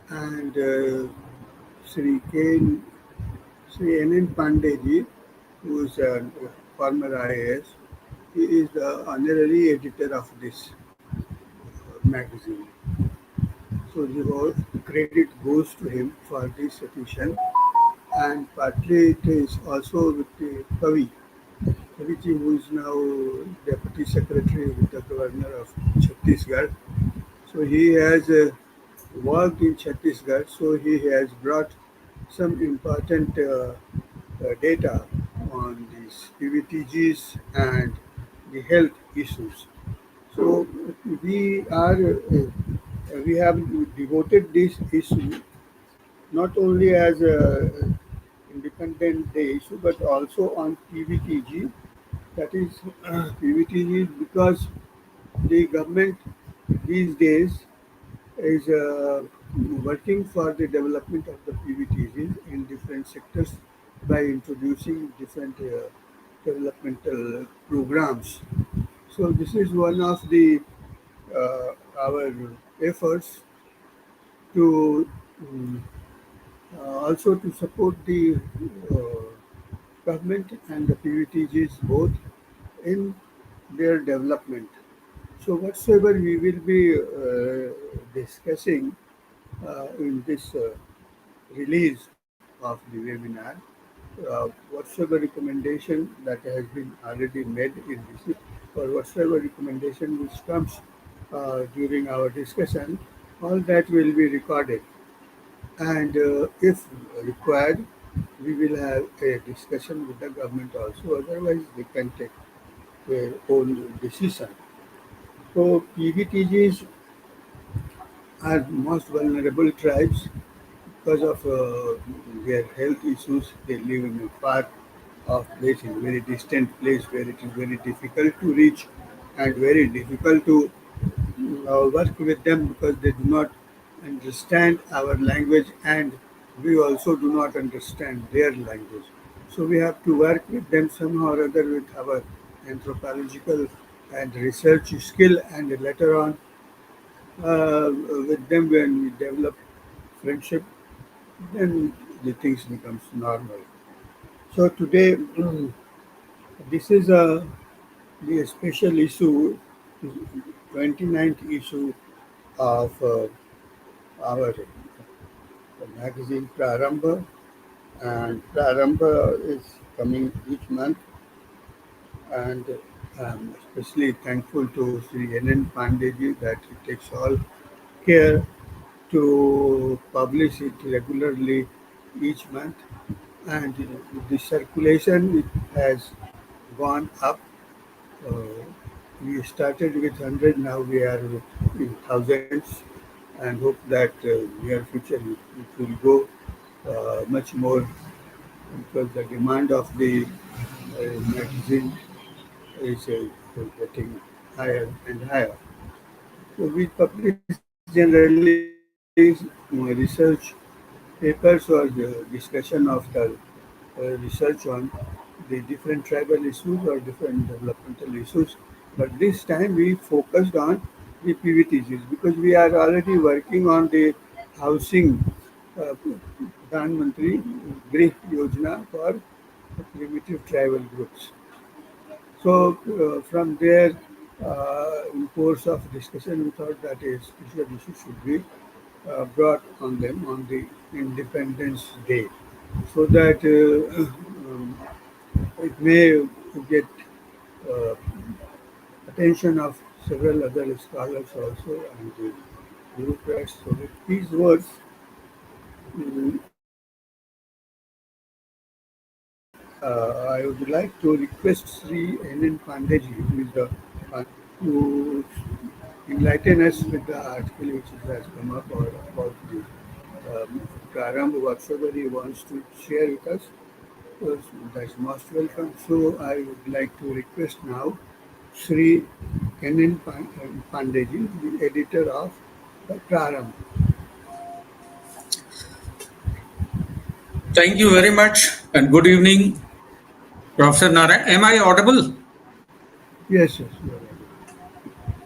and Sh.N.N.Pandey, who is a former IAS. He is the honorary editor of this magazine. So the whole credit goes to him for this edition, and partly it is also with the Kavi, who is now Deputy Secretary with the Governor of Chhattisgarh. So he has worked in Chhattisgarh, so he has brought some important data on these PVTGs and the health issues. So we have devoted this issue not only as a independent day issue but also on PVTG. That is PVTG because the government these days is working for the development of the PVTGs in different sectors by introducing different developmental programs. So this is one of the our efforts to also to support the uh, government and the PVTGs both in their development. So whatsoever we will be discussing in this release of the webinar, whatsoever recommendation that has been already made in this, or whatsoever recommendation which comes during our discussion, all that will be recorded. And if required, we will have a discussion with the government also. Otherwise, they can take their own decision. So PVTGs are most vulnerable tribes because of their health issues. They live in a far off place, in a very distant place where it is very difficult to reach and very difficult to work with them because they do not understand our language and we also do not understand their language. So we have to work with them somehow or other with our anthropological and research skill, and later on with them when we develop friendship, then the things becomes normal. So today this is the special issue, 29th issue of our magazine PRARMBH, and PRARMBH is coming each month, and I'm especially thankful to Sh.N.N.Pandey that he takes all care to publish it regularly each month, and the circulation has gone up. Uh, we started with 100, now we are in thousands, and hope that near future it will go much more because the demand of the magazine is getting higher and higher. So we publish generally research papers or the discussion of the research on the different tribal issues or different developmental issues. But this time we focused on the PVTGs because we are already working on the housing uh, Pradhan Mantri Grih Yojana for primitive tribal groups. So from there, in course of discussion, we thought that a special issue should be brought on them on the Independence Day, so that it may get uh, attention of several other scholars also and the bureaucrats. So with these words, mm, I would like to request Sri N.N. Pandey, who is the to enlighten us with the article which has come up or about the Prarambh, whatsoever he wants to share with us. So that's most welcome. So I would like to request now Sri N.N. Pandey, the editor of Prarambh. Thank you very much and good evening, Professor Narayan. Am I audible? Yes, yes. You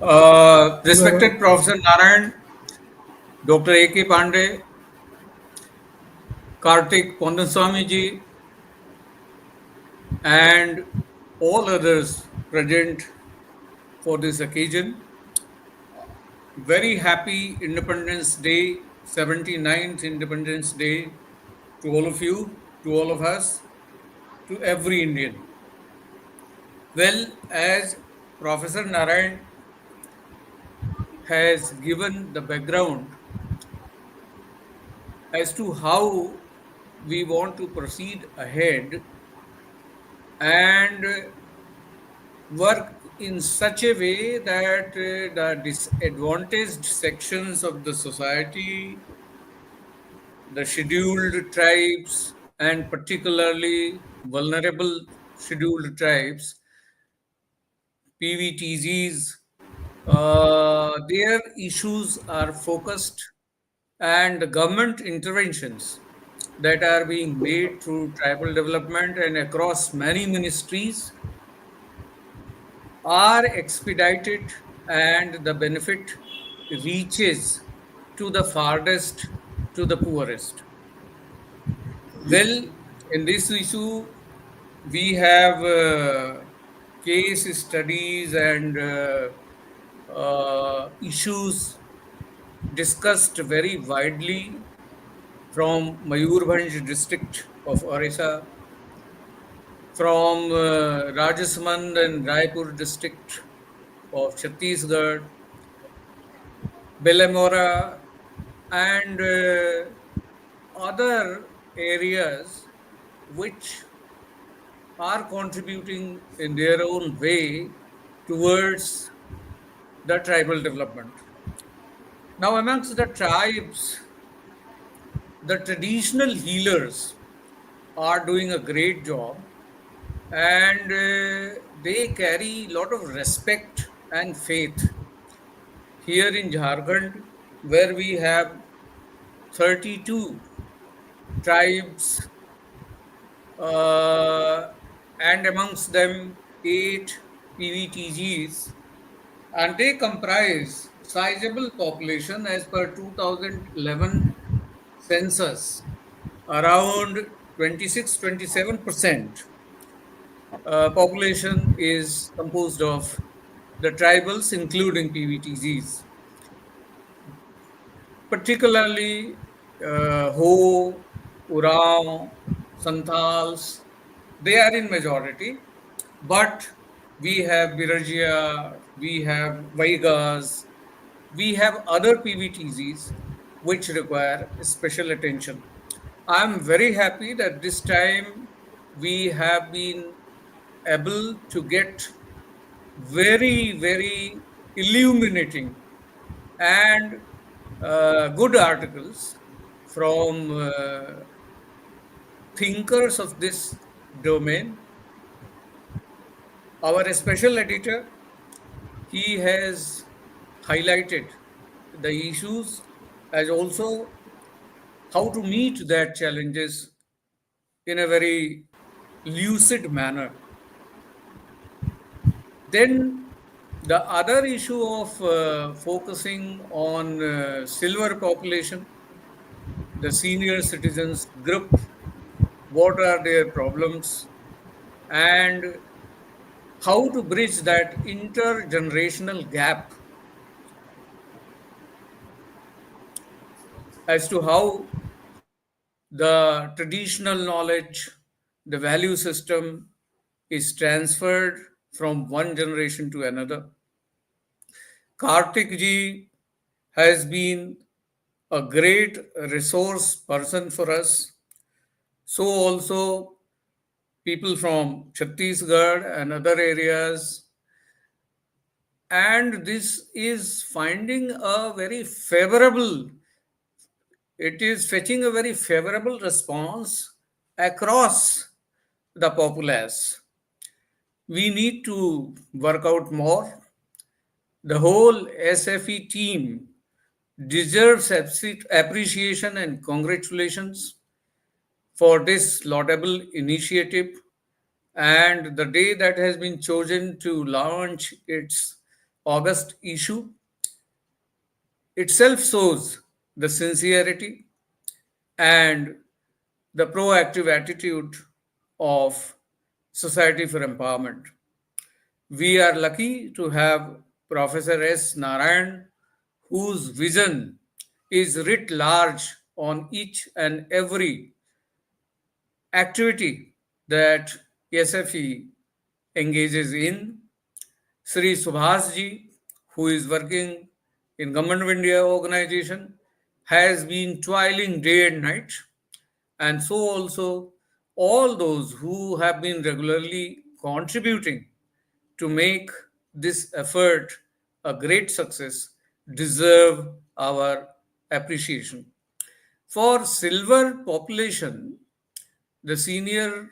are right. Respected Professor Narayan, Dr.A.K.Pandey, Karthik, Ponnusamy ji, and all others present for this occasion. Very happy Independence Day, 79th Independence Day to all of you, to all of us, to every Indian. Well, as Professor Narayan has given the background as to how we want to proceed ahead and work in such a way that the disadvantaged sections of the society, the scheduled tribes, and particularly vulnerable scheduled tribes, PVTGs, their issues are focused, and the government interventions that are being made through tribal development and across many ministries are expedited, and the benefit reaches to the farthest, to the poorest. Well, in this issue, we have case studies and issues discussed very widely from Mayurbhanj district of Orissa, from Rajasmand and Raipur district of Chhattisgarh, Belamora, and other areas which are contributing in their own way towards the tribal development. Now, amongst the tribes, the traditional healers are doing a great job, and they carry a lot of respect and faith. Here in Jharkhand, where we have 32 tribes, uh, and amongst them 8 PVTGs, and they comprise sizable population as per 2011 census, around 26-27% population is composed of the tribals, including PVTGs, particularly Ho, Urao, Santals. They are in majority, but we have Birajia, we have Vaigas, we have other PVTGs which require special attention. I'm very happy that this time we have been able to get very, very illuminating and good articles from thinkers of this domain. Our special editor, he has highlighted the issues as also how to meet that challenges in a very lucid manner. Then the other issue of focusing on silver population, the senior citizens group, what are their problems, and how to bridge that intergenerational gap as to how the traditional knowledge, the value system is transferred from one generation to another. Karthik ji has been a great resource person for us. So also people from Chhattisgarh and other areas. And this is finding a very favorable, it is fetching a very favorable response across the populace. We need to work out more. The whole SFE team deserves appreciation and congratulations for this laudable initiative. And the day that has been chosen to launch its August issue itself shows the sincerity and the proactive attitude of Society for Empowerment. We are lucky to have Professor S. Narayan, whose vision is writ large on each and every activity that SFE engages in. Sri Subhas ji, who is working in Government of India organization, has been toiling day and night, and so also all those who have been regularly contributing to make this effort a great success deserve our appreciation. For silver population, the senior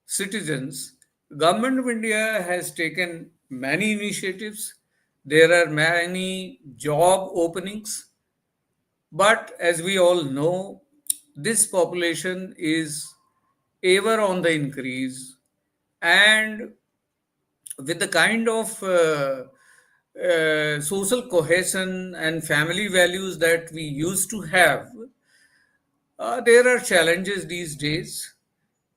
citizens, Government of India has taken many initiatives. There are many job openings, but as we all know, this population is ever on the increase, and with the kind of social cohesion and family values that we used to have, there are challenges these days,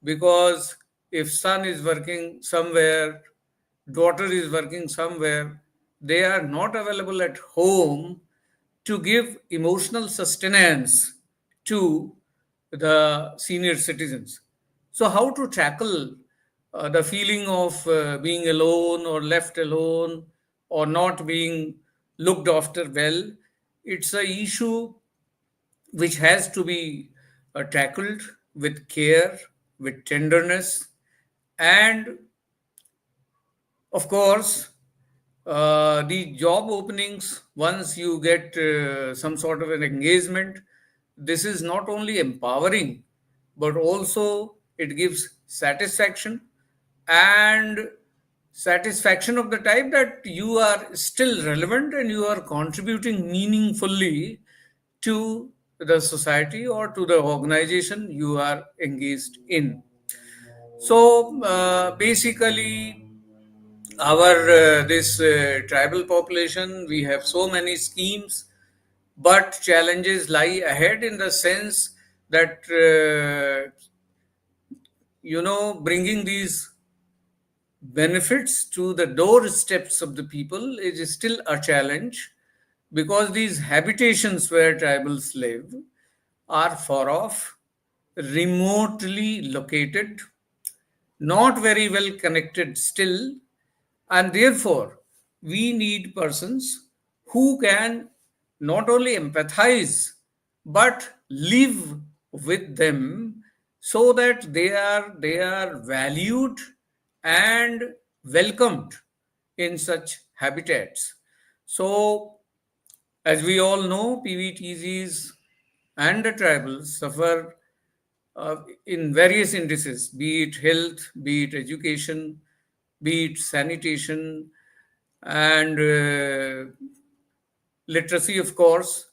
because if son is working somewhere, daughter is working somewhere, they are not available at home to give emotional sustenance to the senior citizens. So, how to tackle the feeling of being alone or left alone or not being looked after well? It's a issue which has to be tackled with care, with tenderness, and of course, the job openings, once you get some sort of an engagement, this is not only empowering, but also it gives satisfaction, and satisfaction of the type that you are still relevant and you are contributing meaningfully to the society or to the organization you are engaged in. So basically, our this tribal population, we have so many schemes, but challenges lie ahead in the sense that bringing these benefits to the doorsteps of the people is still a challenge, because these habitations where tribals live are far off, remotely located, not very well connected still, and therefore we need persons who can not only empathize but live with them, so that they are valued and welcomed in such habitats. So as we all know, PVTGs and the tribals suffer in various indices, be it health, be it education, be it sanitation, and literacy, of course,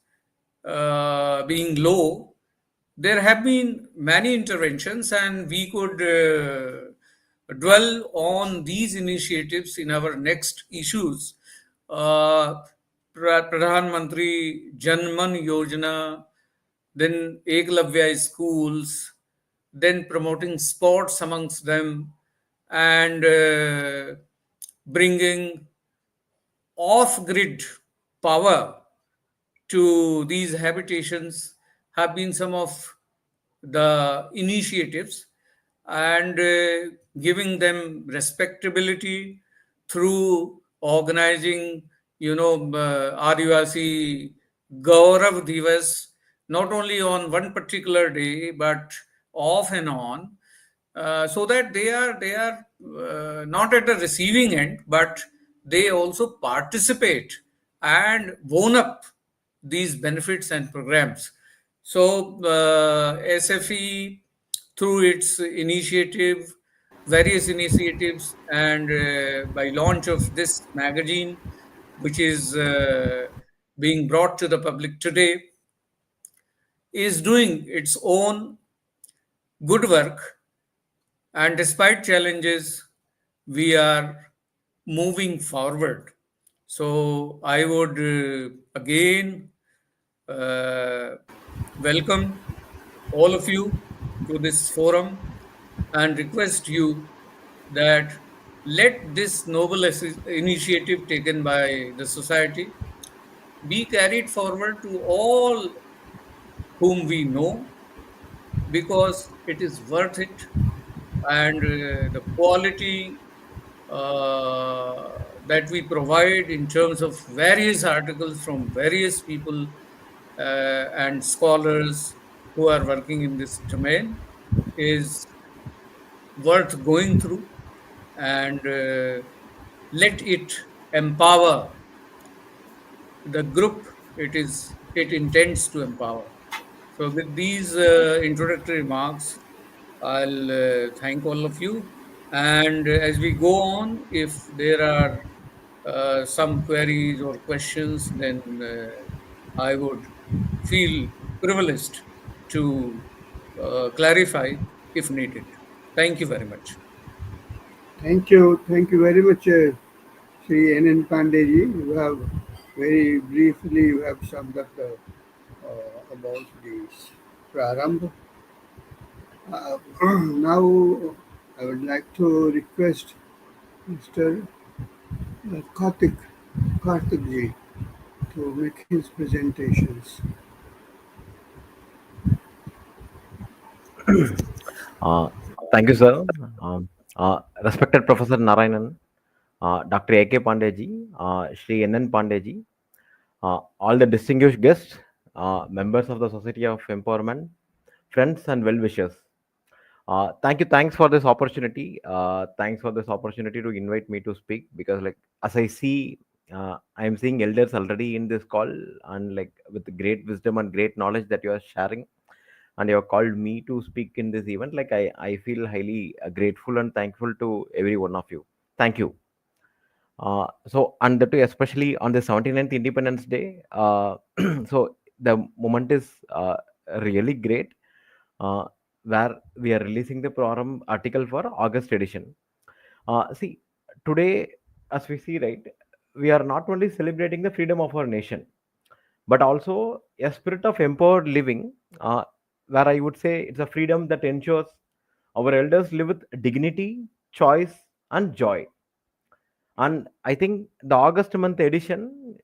being low. There have been many interventions, and we could dwell on these initiatives in our next issues. Uh, Pradhan Mantri Janman Yojana, then Eklavya schools, then promoting sports amongst them, and bringing off grid power to these habitations have been some of the initiatives, and giving them respectability through organizing, Adivasi Gaurav Divas, not only on one particular day but off and on, so that they are not at the receiving end, but they also participate and own up these benefits and programs. So SFE, through its various initiatives, and by launch of this magazine, which is being brought to the public today, is doing its own good work. And despite challenges, we are moving forward. So I would again uh, welcome all of you to this forum and request you that let this noble initiative taken by the society be carried forward to all whom we know, because it is worth it, and the quality that we provide in terms of various articles from various people and scholars who are working in this domain is worth going through, and let it empower the group it intends to empower. So, with these introductory remarks, I'll thank all of you. And as we go on, if there are some queries or questions, then I would feel privileged to clarify if needed. Thank you very much. Thank you very much, Sri N.N. Pandey ji. You have very briefly you have summed up about this Prarambh. Now, I would like to request Mr. Karthik, Karthik ji to make his presentations. Uh, Thank you, sir. Respected Professor Narayan, Dr.A.K.Pandey ji, Sh.N.N.Pandey ji, all the distinguished guests, members of the Society of Empowerment, friends and well-wishers. Thanks for this opportunity. Thanks for this opportunity to invite me to speak, because, like, as I see, I am seeing elders already in this call, and like with great wisdom and great knowledge that you are sharing, and you have called me to speak in this event. Like, I feel highly grateful and thankful to every one of you. Thank you. So, and that too, especially on the 79th Independence Day. So the moment is really great, uh, where we are releasing the program article for August edition. See, today, as we see, right, we are not only celebrating the freedom of our nation, but also a spirit of empowered living, uh, where I would say it's a freedom that ensures our elders live with dignity, choice, and joy. And I think the August month edition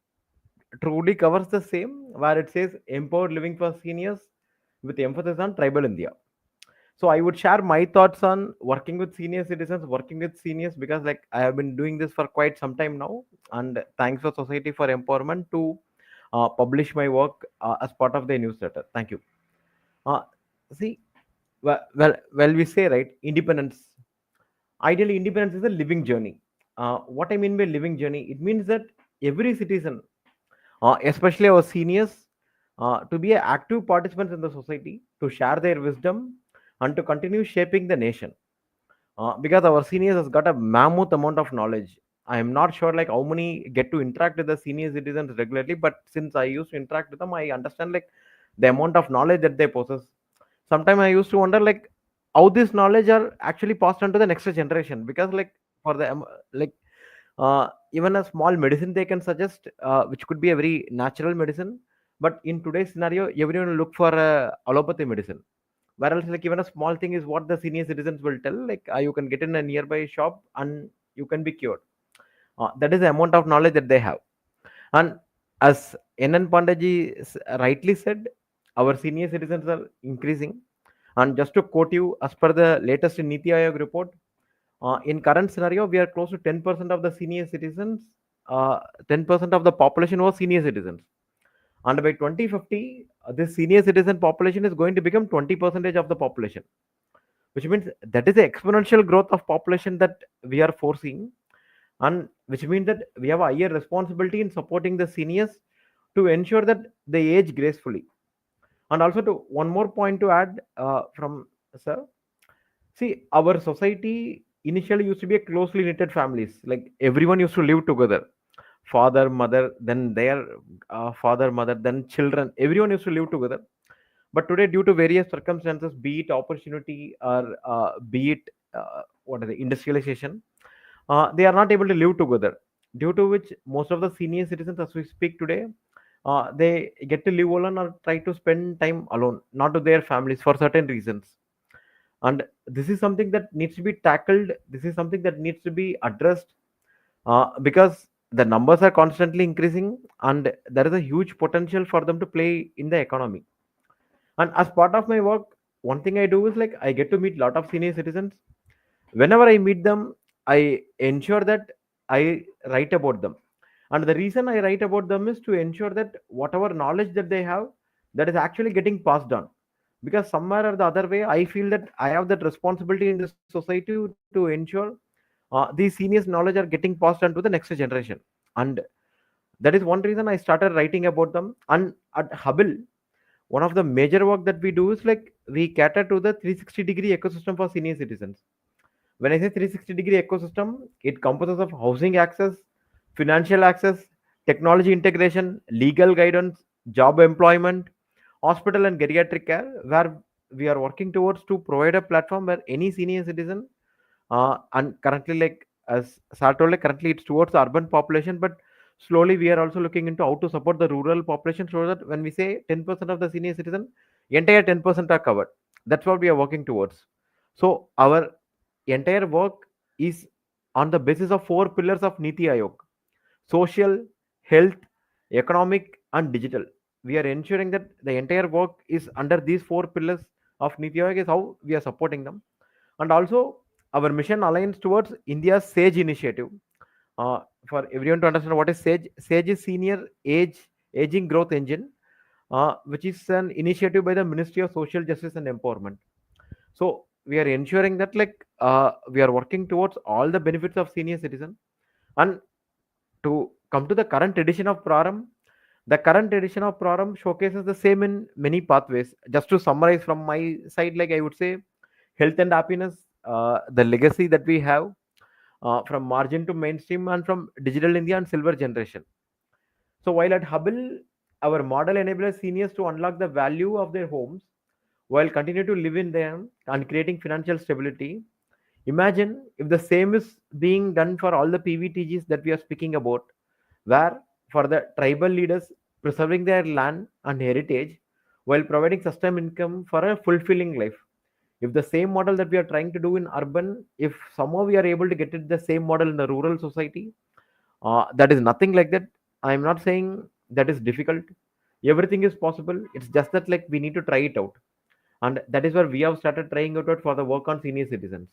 truly covers the same, where it says empowered living for seniors with emphasis on tribal India. So I would share my thoughts on working with senior citizens, working with seniors, because like I have been doing this for quite some time now, and thanks for Society for Empowerment to publish my work as part of the newsletter. Thank you. Uh, See, well, we say, right, independence. Ideally, independence is a living journey. What I mean by living journey, it means that every citizen, especially our seniors, to be active participants in the society, to share their wisdom, and to continue shaping the nation. Because our seniors has got a mammoth amount of knowledge. I am not sure like how many get to interact with the senior citizens regularly, but since I used to interact with them, I understand like the amount of knowledge that they possess. Sometimes I used to wonder like how this knowledge are actually passed on to the next generation, because like for the like even a small medicine they can suggest, which could be a very natural medicine, but in today's scenario everyone will look for allopathy medicine, whereas like even a small thing is what the senior citizens will tell, like you can get in a nearby shop and you can be cured. That is the amount of knowledge that they have. And as N.N. Pandey rightly said, our senior citizens are increasing. And just to quote you, as per the latest Niti Aayog report, in current scenario, we are close to 10% of the senior citizens. 10% of the population was senior citizens, and by 2050, this senior citizen population is going to become 20% of the population, which means that is the exponential growth of population that we are foreseeing, and which means that we have a higher responsibility in supporting the seniors to ensure that they age gracefully. And also, to one more point to add from sir. See, our society initially used to be a closely knitted families. Like everyone used to live together. Father, mother, then their father, mother, then children. Everyone used to live together. But today, due to various circumstances, be it opportunity or be it what are the industrialization, they are not able to live together. Due to which, most of the senior citizens, as we speak today, they get to live alone or try to spend time alone, not to their families for certain reasons. And this is something that needs to be tackled. This is something that needs to be addressed, because the numbers are constantly increasing, and there is a huge potential for them to play in the economy. And as part of my work, one thing I do is like I get to meet a lot of senior citizens. Whenever I meet them, I ensure that I write about them. And the reason I write about them is to ensure that whatever knowledge that they have, that is actually getting passed on. Because somewhere or the other way, I feel that I have that responsibility in the society to ensure these seniors' knowledge are getting passed on to the next generation. And that is one reason I started writing about them. And at Hubble, one of the major work that we do is like we cater to the 360-degree ecosystem for senior citizens. When I say 360-degree ecosystem, it comprises of housing access, financial access, technology integration, legal guidance, job employment, hospital and geriatric care, where we are working towards to provide a platform where any senior citizen, and currently, like as Sir told, like currently it's towards the urban population, but slowly we are also looking into how to support the rural population so that when we say 10% of the senior citizen, entire 10% are covered. That's what we are working towards. So our entire work is on the basis of four pillars of Niti Aayog: social, health, economic, and digital. We are ensuring that the entire work is under these four pillars of Niti Aayog is how we are supporting them. And also, our mission aligns towards India's SAGE initiative. For everyone to understand what is SAGE, SAGE is Senior Aging Growth Engine, which is an initiative by the Ministry of Social Justice and Empowerment. So we are ensuring that we are working towards all the benefits of senior citizen. And to come to the current edition of Praram, the current edition of Praram showcases the same in many pathways. Just to summarize from my side, like I would say, health and happiness, the legacy that we have, from margin to mainstream, and from digital India and silver generation. So while at Hubble, our model enables seniors to unlock the value of their homes while continue to live in them and creating financial stability. Imagine if the same is being done for all the PVTGs that we are speaking about, where for the tribal leaders preserving their land and heritage while providing sustained income for a fulfilling life. If the same model that we are trying to do in urban, if somehow we are able to get it the same model in the rural society, that is nothing like that. I'm not saying that is difficult. Everything is possible. It's just that like we need to try it out, and that is where we have started trying it out for the work on senior citizens.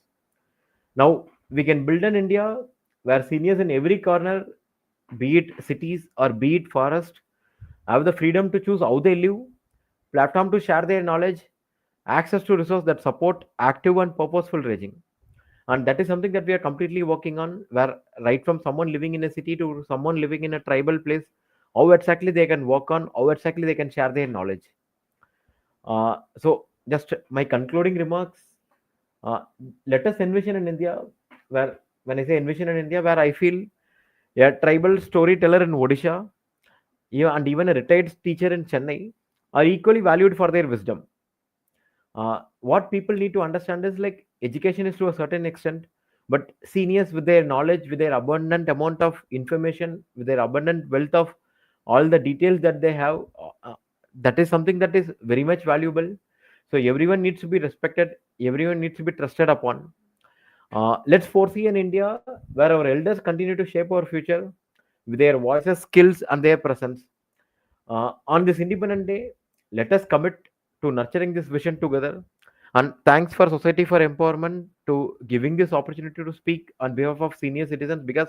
Now we can build an India where seniors in every corner, be it cities or be it forest, have the freedom to choose how they live, platform to share their knowledge, access to resources that support active and purposeful aging. And that is something that we are completely working on, where right from someone living in a city to someone living in a tribal place, how exactly they can work on, how exactly they can share their knowledge. So just my concluding remarks, uh, let us envision an India where, when I say envision an India, where I feel a tribal storyteller in Odisha, yeah, and even a retired teacher in Chennai are equally valued for their wisdom. What people need to understand is like education is to a certain extent, but seniors with their knowledge, with their abundant amount of information, with their abundant wealth of all the details that they have, that is something that is very much valuable. So everyone needs to be respected, everyone needs to be trusted upon. Let's foresee an India where our elders continue to shape our future with their voices, skills, and their presence. On this Independent Day, let us commit to nurturing this vision together. And thanks for Society for Empowerment to giving this opportunity to speak on behalf of senior citizens. Because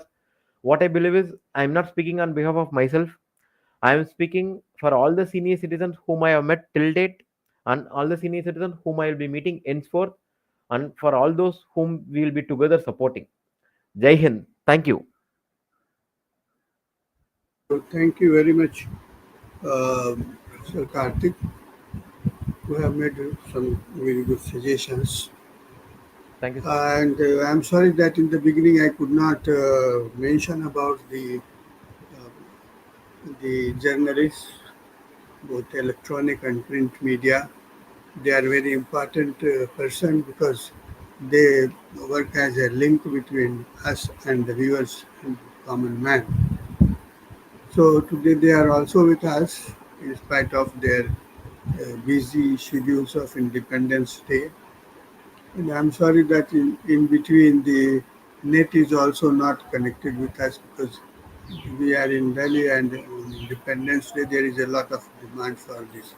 what I believe is, I am not speaking on behalf of myself. I am speaking for all the senior citizens whom I have met till date, and all the senior citizens whom I will be meeting henceforth, and for all those whom we will be together supporting. Jai Hind. Thank you. So thank you very much, Sir Karthik, who have made some very good suggestions. Thank you, sir. And I'm sorry that in the beginning I could not mention about the journalists, both electronic and print media. They are very important person because they work as a link between us and the viewers and common man. So today they are also with us in spite of their busy schedules of Independence Day. And I'm sorry that in between the net is also not connected with us because we are in Delhi and on Independence Day there is a lot of demand for this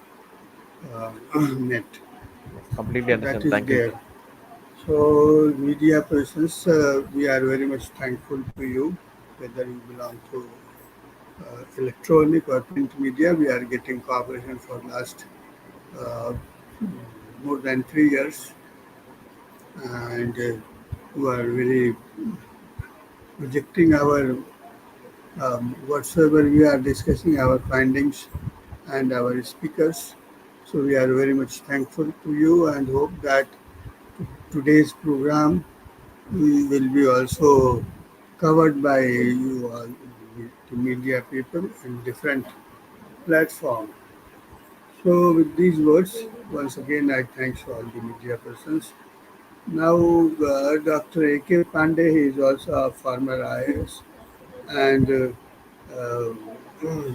uh, net. Yes, completely So that understand. is Thank you, there. sir. So media persons, we are very much thankful to you, whether you belong to electronic or print media. We are getting cooperation for last uh, more than 3 years, and we are very projecting our whatsoever we are discussing our findings and our speakers. So we are very much thankful to you and hope that today's program will be also covered by you all, the media people in different platforms. So with these words, once again I thank all the media persons. Now Dr. A.K. Pandey, he is also a former IAS and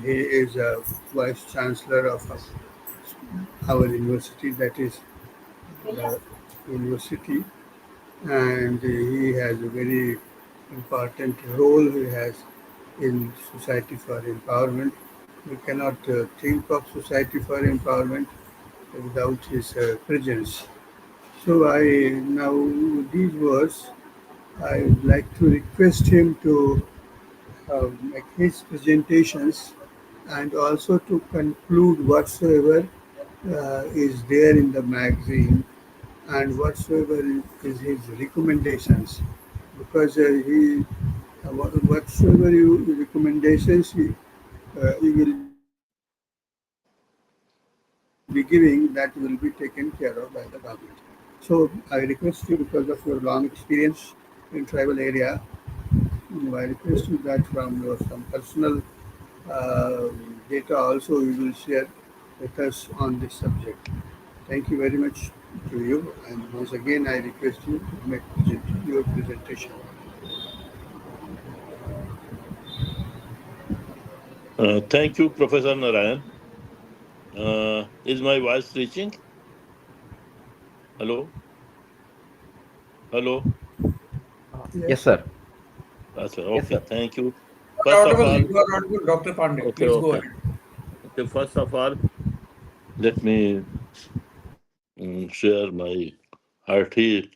he is a vice chancellor of our university, that is the university, and he has a very important role he has in Society for Empowerment. We cannot think of Society for Empowerment without his presence. So I now with these words I would like to request him to make his presentations and also to conclude whatsoever is there in the magazine and whatsoever is his recommendations because whatsoever you recommendations he will be giving that will be taken care of by the government. So I request you because of your long experience in tribal area, I request you that from your some personal data also you will share with us on this subject. Thank you very much to you, and once again I request you to make your presentation. Thank you, Professor Narayan. Is my voice reaching? Hello? Hello? Yes, Yes, sir. Yes, Okay, sir. thank you. You are First of audible. all, You are audible, Dr. Pandey. okay, Please go okay. ahead. Okay, first of all, let me share my hearty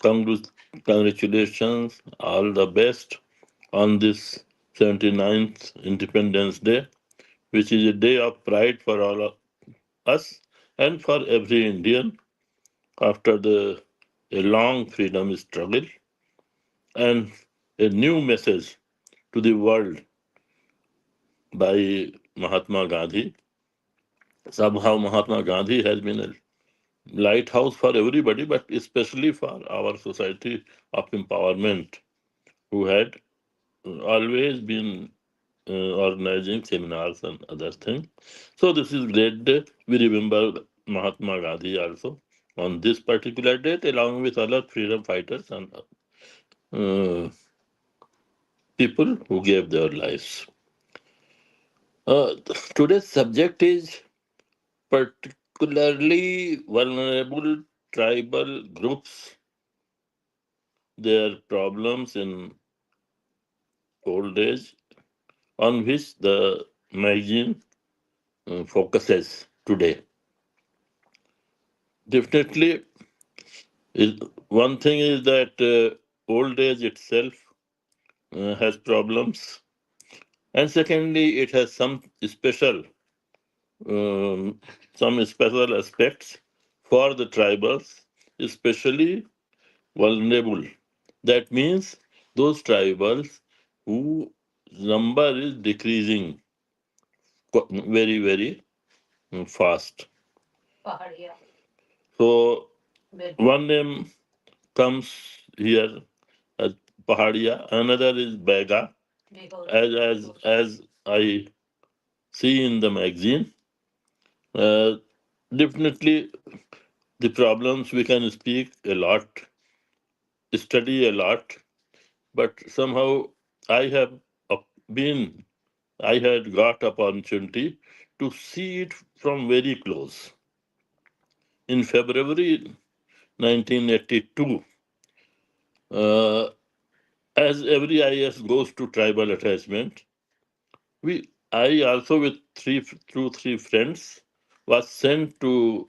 congr- congratulations, all the best on this 79th Independence Day, which is a day of pride for all of us and for every Indian after a long freedom struggle and a new message to the world by Mahatma Gandhi. Somehow, Mahatma Gandhi has been a lighthouse for everybody, but especially for our society of empowerment, who had always been organizing seminars and other things. So, this is great day. We remember Mahatma Gandhi also on this particular date, along with other freedom fighters and uh, people who gave their lives. Uh, Today's subject is particularly vulnerable tribal groups, their problems in old age, on which the magazine focuses today. Definitely, one thing is that old age itself has problems, and secondly, it has um, some special aspects for the tribals, especially vulnerable. That means those tribals who number is decreasing very, very fast. So one name comes here as Pahadia, another is Bega, as I see in the magazine. Uh, Definitely, the problems we can speak a lot, study a lot, but somehow I have been, I had got opportunity to see it from very close. In February 1982. As every IS goes to tribal attachment, I also with three friends was sent to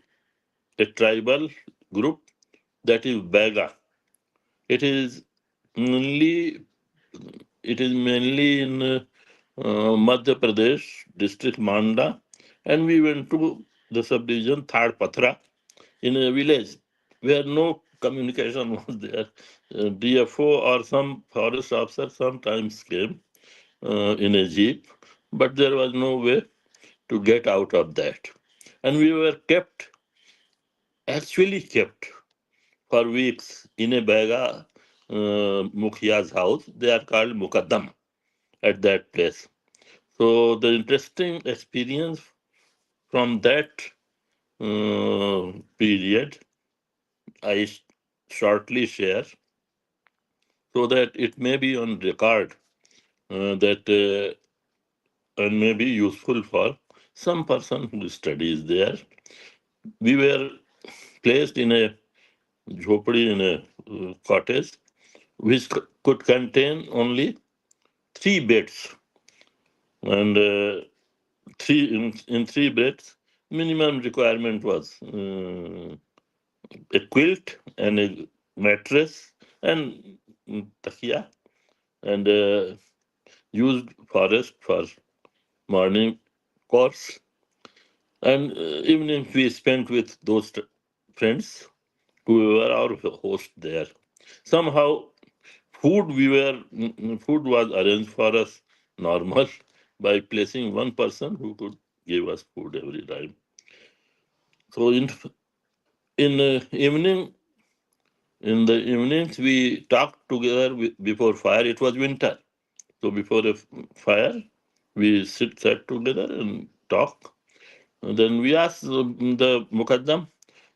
a tribal group that is Baga. It is mainly in Madhya Pradesh district Manda, and we went to the subdivision Thad Patra in a village where no communication was there. DFO or some forest officer sometimes came in a jeep, but there was no way to get out of that. And we were actually kept for weeks in a Bega Mukhiya's house. They are called Mukaddam at that place. So the interesting experience from that period, I shortly share so that it may be on record that and may be useful for some person who studies there. We were placed in a jhopadi in a cottage which could contain only 3 beds, and in 3 beds minimum requirement was a quilt and a mattress and takia, and used forest for morning course, and evenings we spent with those friends who were our host there. Somehow food was arranged for us normal by placing one person who could give us food every time. So in in the evenings we talked together before fire. It was winter, so before the fire we sat together and talk. And then we asked the mukaddam,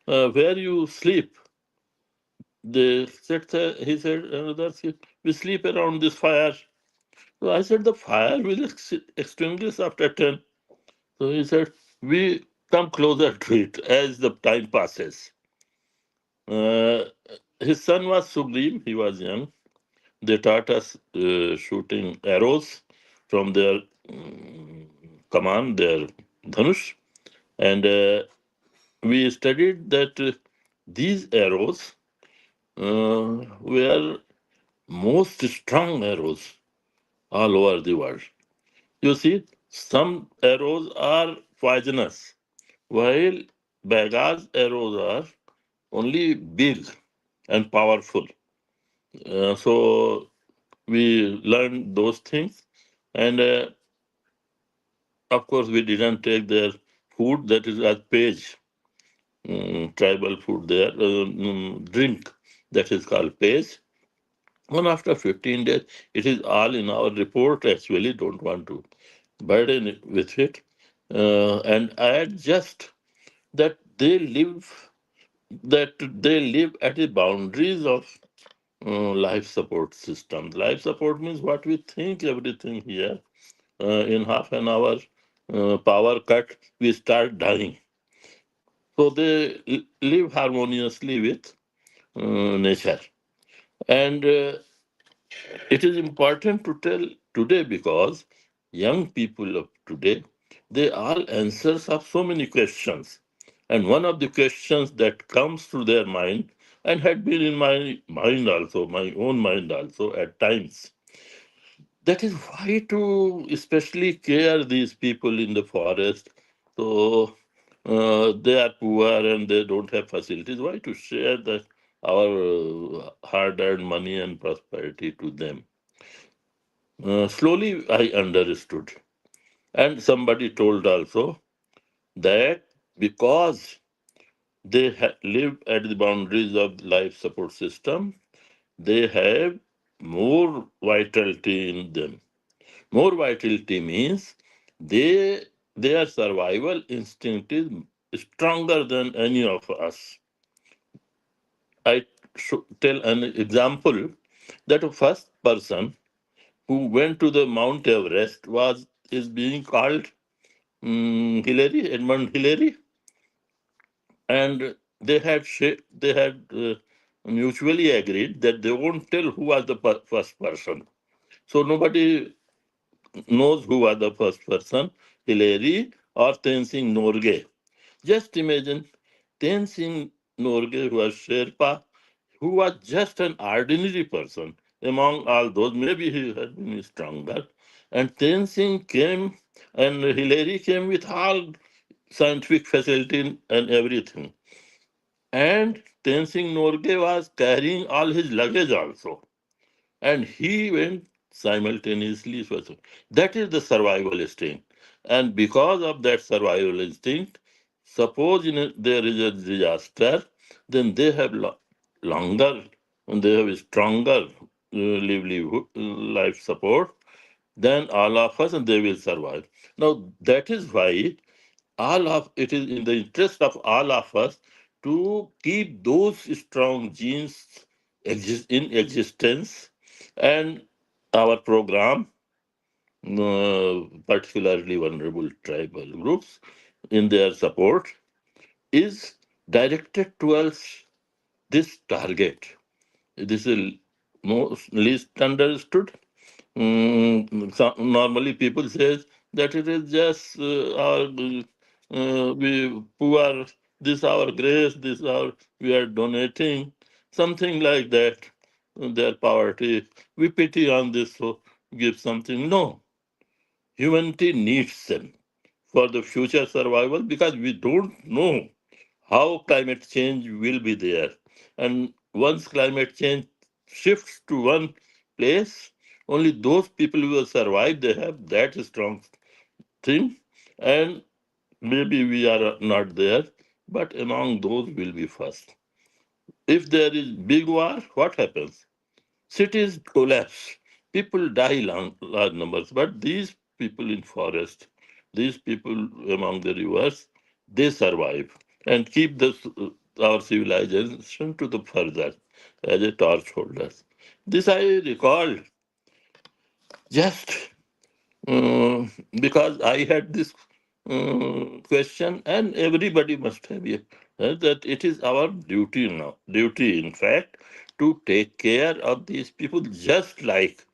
where you sleep. They said, he said, another, we sleep around this fire. So I said, the fire will extinguish after 10. So he said, we come closer to it as the time passes. Uh, his son was Sugrim, he was young. They taught us shooting arrows from their command, their dhanush. And we studied that these arrows were most strong arrows all over the world. You see, some arrows are poisonous, while Baga's arrows are only big and powerful. So we learned those things, and of course, we didn't take their food, that is as page, tribal food there, drink that is called page. And after 15 days, it is all in our report, actually, don't want to burden it with it. And add just that they live at the boundaries of life support system. Life support means what we think everything here. In half an hour power cut, we start dying. So they live harmoniously with nature. And it is important to tell today because young people of today, they all answers of so many questions. And one of the questions that comes to their mind and had been in my mind also, my own mind also at times, that is why to especially care these people in the forest. So they are poor and they don't have facilities. Why to share our hard-earned money and prosperity to them? Slowly I understood. And somebody told also that because they live at the boundaries of life support system, they have more vitality in them. More vitality means they their survival instinct is stronger than any of us. I tell an example that a first person who went to the Mount Everest is being called Hillary, Edmund Hillary, and they had mutually agreed that they won't tell who was the first person. So nobody knows who was the first person, Hillary or Tenzing Norgay. Just imagine Tenzing Norgay, who was Sherpa, who was just an ordinary person among all those. Maybe he had been stronger. And Tenzing came, and Hillary came with all scientific facility and everything. And Tenzing Norgay was carrying all his luggage also, and he went simultaneously. That is the survival instinct. And because of that survival instinct, suppose there is a disaster, then they have longer and they have a stronger livelihood, life support than all of us, and they will survive. Now, that is why it is in the interest of all of us to keep those strong genes in existence, and our program, particularly vulnerable tribal groups, in their support, is directed towards this target. This is most least understood. Normally, people says that it is just our we poor. This our grace. This our we are donating something like that. Their poverty. We pity on this, so give something. No, humanity needs them for the future survival, because we don't know how climate change will be there. And once climate change shifts to one place, only those people who will survive, they have that strong thing. And maybe we are not there, but among those will be first. If there is big war, what happens? Cities collapse. People die large numbers. But these people in forest, these people among the rivers, they survive and keep our civilization to the further as a torch holders. This I recall just because I had this question, and everybody must have it, that it is our duty now, duty in fact, to take care of these people just like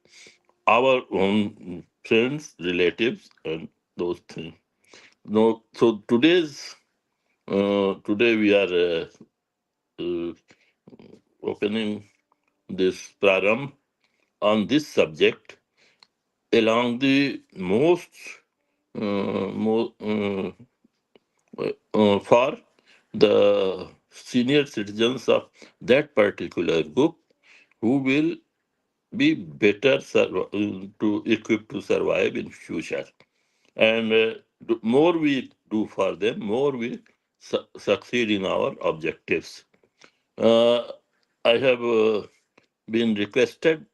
our own friends, relatives, and those things. No, so today we are uh, opening this praram on this subject along the most for the senior citizens of that particular group who will be better to equipped to survive in future. And more we do for them, more we succeed in our objectives. Uh, I have been requested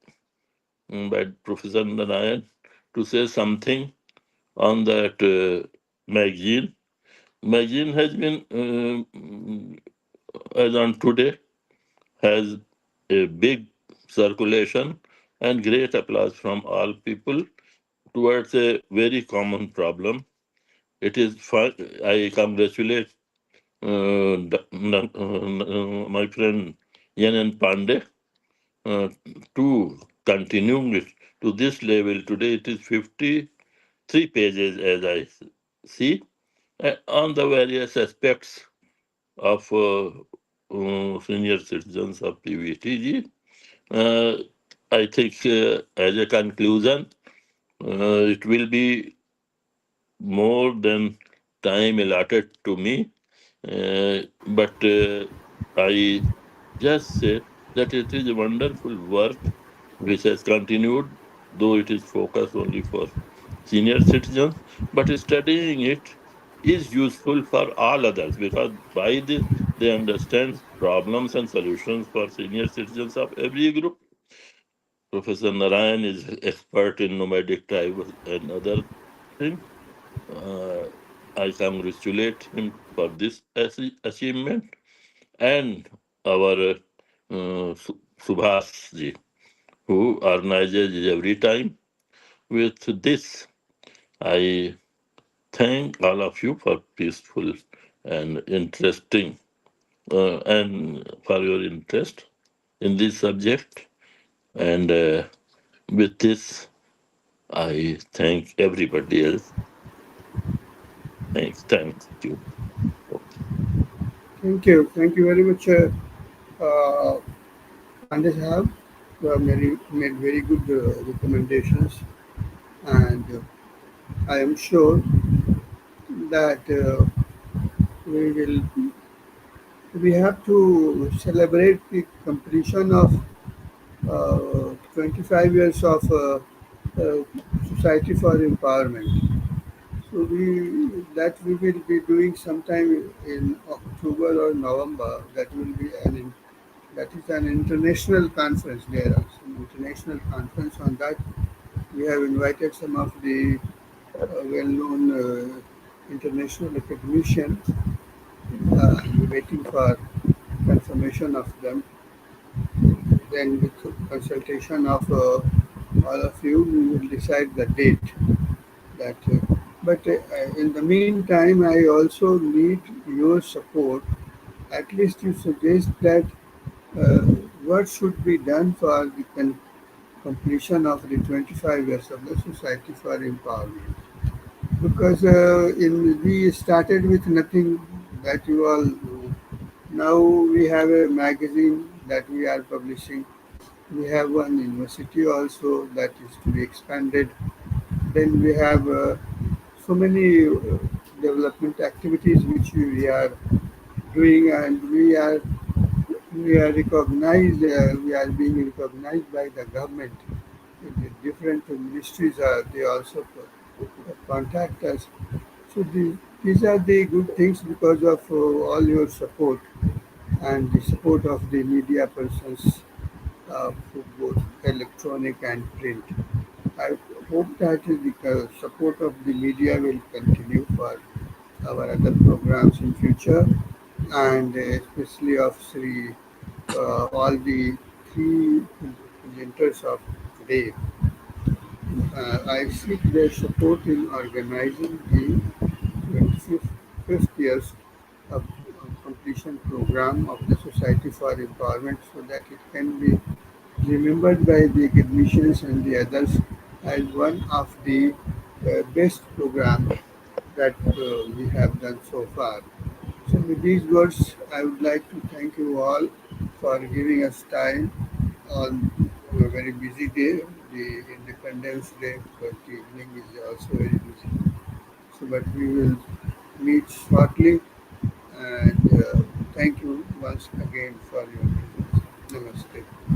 by Professor Narayan to say something on that magazine. Magazine has been, as on today, has a big circulation and great applause from all people towards a very common problem. It is fun. I congratulate my friend Sh.N.N.Pandey to continuing it to this level. Today it is 53 pages, as I see, on the various aspects of senior citizens of PVTG. Uh, I think, as a conclusion, it will be more than time allotted to me, but I just say that it is a wonderful work which has continued, though it is focused only for senior citizens, but studying it is useful for all others, because by this they understand problems and solutions for senior citizens of every group. Professor Narayan is expert in nomadic tribal and other things. Uh, I congratulate him for this achievement, and our Subhas ji, who organizes it every time. With this, I thank all of you for peaceful and interesting and for your interest in this subject. And with this, I thank everybody else. Thank you. Thank you very much, Pandey Sahab. You have made very good recommendations, and I am sure that we we have to celebrate the completion of 25 years of uh, Society for Empowerment. So we will be doing sometime in October or November. That is an international conference. There is an international conference on that. We have invited some of the well-known international academicians. We're waiting for confirmation of them. Then, with consultation of all of you, we will decide the date. That, but in the meantime, I also need your support. At least you suggest that uh, what should be done for the completion of the 25 years of the Society for Empowerment. Because we started with nothing that you all know. Now we have a magazine that we are publishing. We have one university also that is to be expanded. Then we have so many development activities which we are doing, and we are recognized. We are being recognized by the government. The different ministries they also contact us. So these are the good things because of all your support and the support of the media persons for both electronic and print. I hope that the support of the media will continue for our other programs in future, and especially of all the three presenters of today. I seek their support in organizing the 25th years of completion program of the Society for Empowerment so that it can be remembered by the academicians and the others as one of the best programs that we have done so far. So with these words, I would like to thank you all for giving us time on a very busy day, the Independence Day, because the evening is also very busy. So, but we will meet shortly, and thank you once again for your presence. Namaste.